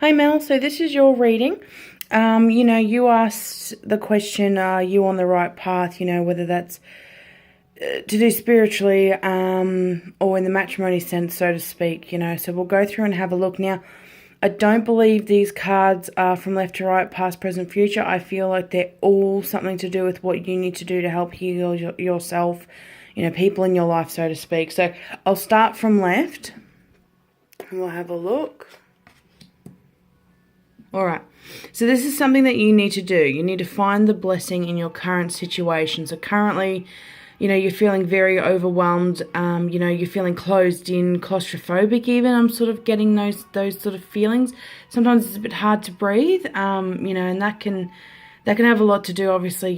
Hi Mel, so this is your reading. You asked the question, are you on the right path? Whether that's to do spiritually or in the matrimony sense, so to speak. So we'll go through and have a look. Now, I don't believe these cards are from left to right, past, present, future. I feel like they're all something to do with what you need to do to help heal yourself, people in your life, so to speak. So I'll start from left and we'll have a look. All right, so this is something that you need to do. You need to find the blessing in your current situation. So currently, you're feeling very overwhelmed. You're feeling closed in, claustrophobic even. I'm sort of getting those sort of feelings. Sometimes it's a bit hard to breathe, and that can have a lot to do, obviously,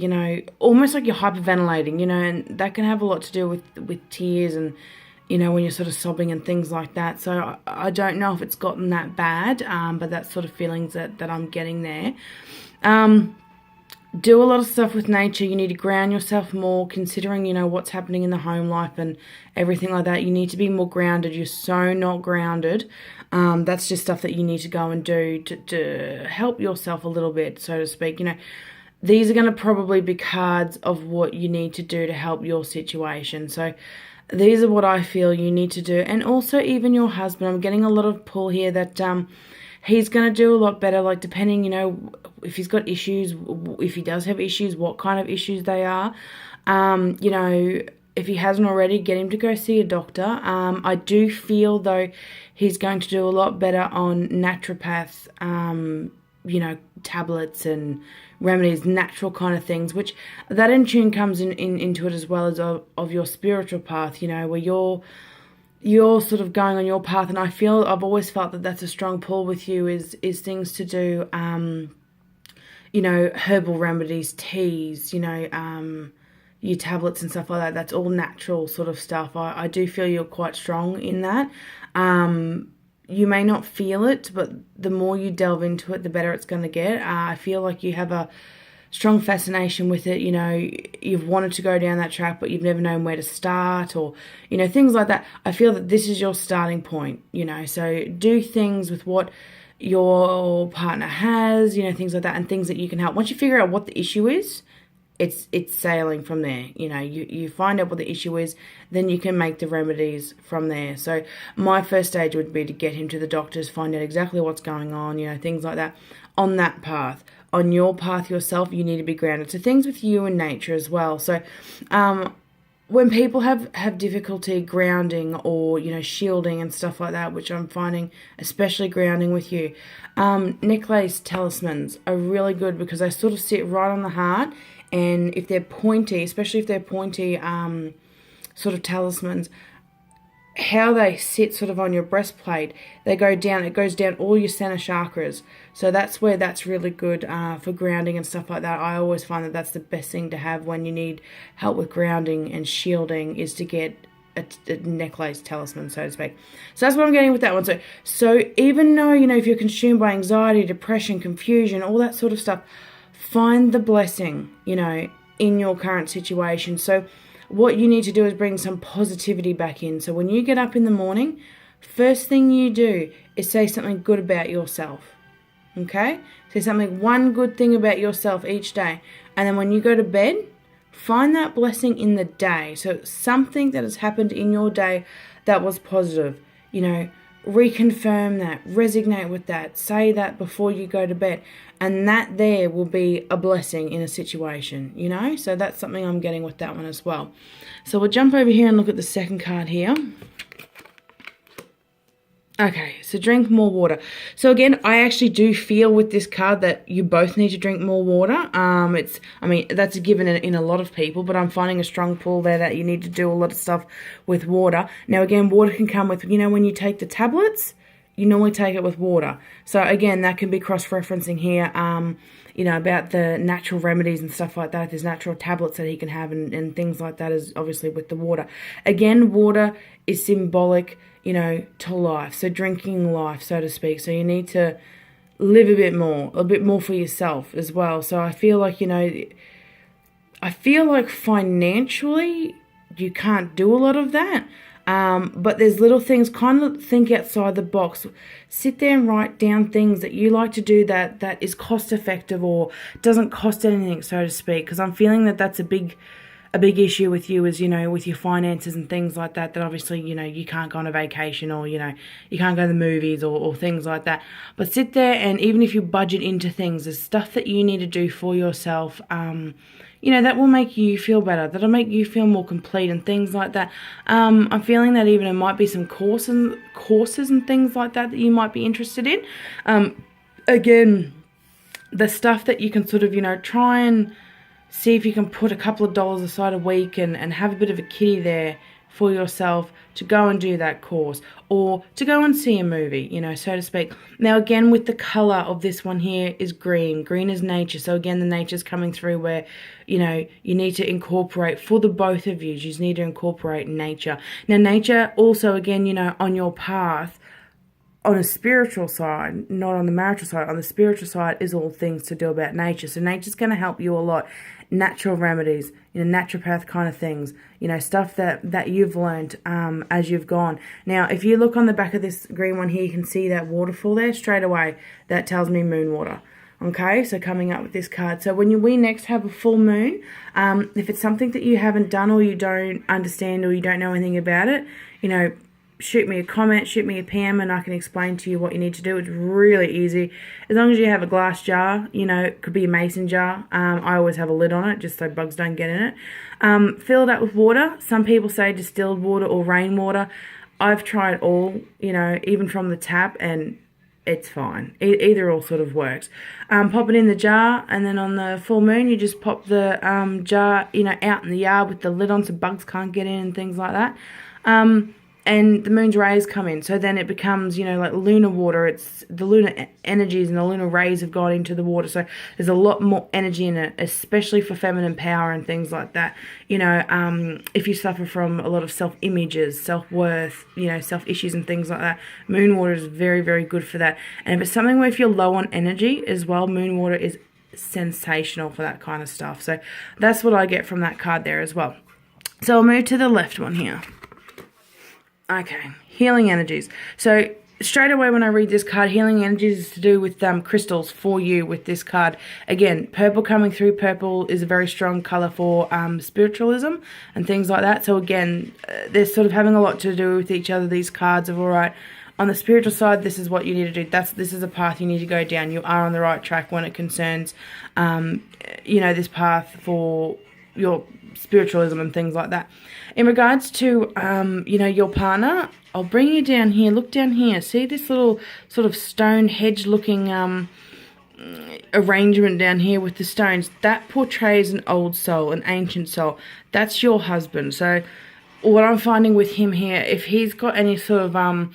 almost like you're hyperventilating, and that can have a lot to do with tears and, when you're sort of sobbing and things like that. So I don't know if it's gotten that bad, but that's sort of feelings that I'm getting there. Do a lot of stuff with nature. You need to ground yourself more, considering, what's happening in the home life and everything like that. You need to be more grounded. You're so not grounded. That's just stuff that you need to go and do to help yourself a little bit, so to speak. These are going to probably be cards of what you need to do to help your situation. So these are what I feel you need to do. And also even your husband, I'm getting a lot of pull here that he's going to do a lot better, like depending, if he's got issues, if he does have issues, what kind of issues they are. If he hasn't already, get him to go see a doctor. I do feel, though, he's going to do a lot better on naturopath, tablets and remedies, natural kind of things, which that in tune comes into it as well as of your spiritual path, where you're sort of going on your path. And I've always felt that that's a strong pull with you is things to do, herbal remedies, teas, your tablets and stuff like that. That's all natural sort of stuff. I do feel you're quite strong in that. You may not feel it, but the more you delve into it, the better it's going to get. I feel like you have a strong fascination with it. You've wanted to go down that track, but you've never known where to start, or, things like that. I feel that this is your starting point, so do things with what your partner has, things like that, and things that you can help. Once you figure out what the issue is, it's sailing from there. You find out what the issue is, then you can make the remedies from there. So my first stage would be to get him to the doctors, find out exactly what's going on, things like that. On that path, on your path yourself, you need to be grounded. So things with you and nature as well. So when people have difficulty grounding or, shielding and stuff like that, which I'm finding especially grounding with you, necklace talismans are really good because they sort of sit right on the heart. And if they're pointy, especially if they're pointy sort of talismans, how they sit sort of on your breastplate, it goes down all your center chakras. So that's where that's really good for grounding and stuff like that. I always find that that's the best thing to have when you need help with grounding and shielding, is to get a necklace talisman, so to speak. So that's what I'm getting with that one. So even though, if you're consumed by anxiety, depression, confusion, all that sort of stuff, find the blessing, in your current situation. So what you need to do is bring some positivity back in. So when you get up in the morning, first thing you do is say something good about yourself. Okay? Say one good thing about yourself each day. And then when you go to bed, find that blessing in the day. So something that has happened in your day that was positive, reconfirm that, resonate with that, say that before you go to bed, and that there will be a blessing in a situation, so that's something I'm getting with that one as well. So we'll jump over here and look at the second card here. Okay, so drink more water. So again, I actually do feel with this card that you both need to drink more water. That's a given in a lot of people, but I'm finding a strong pull there that you need to do a lot of stuff with water. Now again, water can come with, when you take the tablets, you normally take it with water. So again, that can be cross-referencing here, about the natural remedies and stuff like that. There's natural tablets that he can have and things like that, is obviously with the water. Again, water is symbolic, to life. So drinking life, so to speak. So you need to live a bit more for yourself as well. So I feel like, financially you can't do a lot of that. But there's little things, kind of think outside the box. Sit there and write down things that you like to do that is cost effective or doesn't cost anything, so to speak. Because I'm feeling that that's a big issue with you is, with your finances and things like that obviously, you can't go on a vacation or, you can't go to the movies or things like that. But sit there, and even if you budget into things, there's stuff that you need to do for yourself, that will make you feel better, that'll make you feel more complete and things like that. I'm feeling that even it might be some courses and things like that you might be interested in. Again, the stuff that you can sort of, try and see if you can put a couple of dollars aside a week and have a bit of a kitty there for yourself to go and do that course or to go and see a movie, so to speak. Now, again, with the colour of this one here is green. Green is nature. So, again, the nature's coming through where, you need to incorporate, for the both of you just need to incorporate nature. Now, nature also, again, on your path, on a spiritual side, not on the marital side, on the spiritual side is all things to do about nature. So nature's going to help you a lot. Natural remedies, naturopath kind of things, stuff that you've learned as you've gone. Now, if you look on the back of this green one here, you can see that waterfall there straight away. That tells me moon water. Okay, so coming up with this card. So when we next have a full moon, if it's something that you haven't done or you don't understand or you don't know anything about it, shoot me a comment, shoot me a PM, and I can explain to you what you need to do. It's really easy. As long as you have a glass jar, it could be a mason jar. I always have a lid on it just so bugs don't get in it. Fill that with water. Some people say distilled water or rainwater. I've tried all, even from the tap, and it's fine. Either all sort of works. Pop it in the jar, and then on the full moon, you just pop the jar, out in the yard with the lid on so bugs can't get in and things like that. And the moon's rays come in. So then it becomes, like lunar water. It's the lunar energies and the lunar rays have gone into the water. So there's a lot more energy in it, especially for feminine power and things like that. If you suffer from a lot of self-images, self-worth, self-issues and things like that, moon water is very, very good for that. And if it's something where if you're low on energy as well, moon water is sensational for that kind of stuff. So that's what I get from that card there as well. So I'll move to the left one here. Okay, healing energies. So straight away when I read this card, healing energies is to do with crystals for you with this card. Again, purple coming through. Purple is a very strong colour for spiritualism and things like that. So again, they're sort of having a lot to do with each other, these cards of, all right, on the spiritual side, this is what you need to do. This is a path you need to go down. You are on the right track when it concerns, this path for your spiritualism and things like that. In regards to, your partner, I'll bring you down here. Look down here. See this little sort of stone hedge looking arrangement down here with the stones? That portrays an old soul, an ancient soul. That's your husband. So what I'm finding with him here, if he's got any sort of,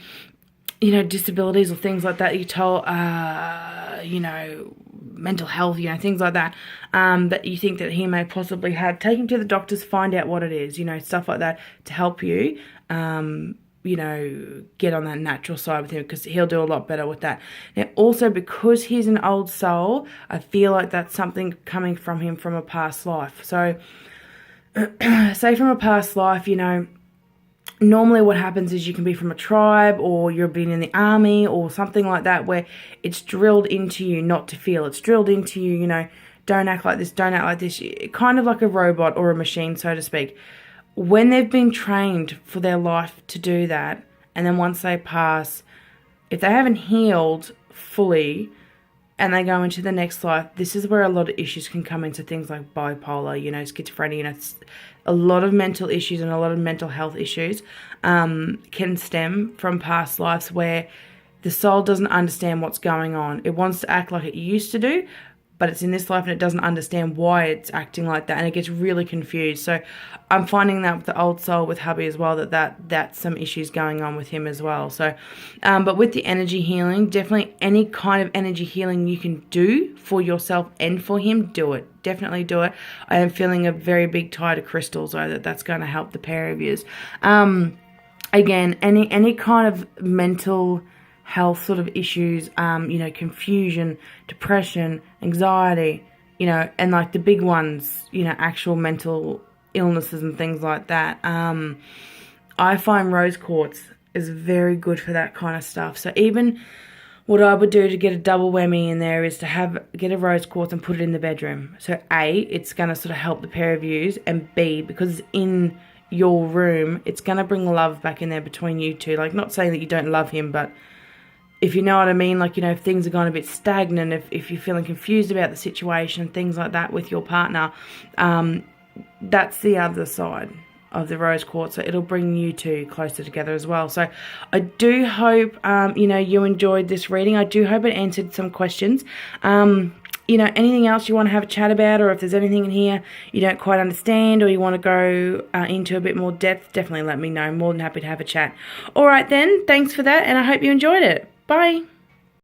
disabilities or things like that, you told, mental health, things like that, that you think that he may possibly have, take him to the doctors, find out what it is, stuff like that to help you, get on that natural side with him, because he'll do a lot better with that. Now, also, because he's an old soul, I feel like that's something coming from him from a past life. So, say from a past life, normally what happens is you can be from a tribe or you've been in the army or something like that where it's drilled into you not to feel. It's drilled into you, don't act like this, don't act like this. Kind of like a robot or a machine, so to speak. When they've been trained for their life to do that, and then once they pass, if they haven't healed fully and they go into the next life, this is where a lot of issues can come into things like bipolar, schizophrenia, a lot of mental issues and a lot of mental health issues can stem from past lives where the soul doesn't understand what's going on. It wants to act like it used to do, but it's in this life and it doesn't understand why it's acting like that, and it gets really confused. So I'm finding that with the old soul with hubby as well, that's some issues going on with him as well. So, but with the energy healing, definitely any kind of energy healing you can do for yourself and for him, do it. Definitely do it. I am feeling a very big tie to crystals, though, that's going to help the pair of yous. Again, any kind of mental health sort of issues, confusion, depression, anxiety, and like the big ones, actual mental illnesses and things like that. I find rose quartz is very good for that kind of stuff. So even what I would do to get a double whammy in there is to get a rose quartz and put it in the bedroom. So A, it's going to sort of help the pair of yous, and B, because it's in your room, it's going to bring love back in there between you two. Like, not saying that you don't love him, but if you know what I mean, like, you know, if things are going a bit stagnant, if you're feeling confused about the situation, things like that with your partner, that's the other side of the rose quartz. So it'll bring you two closer together as well. So I do hope, you know, you enjoyed this reading. I do hope it answered some questions. You know, anything else you want to have a chat about, or if there's anything in here you don't quite understand, or you want to go into a bit more depth, definitely let me know. I'm more than happy to have a chat. All right then, thanks for that, and I hope you enjoyed it. Bye.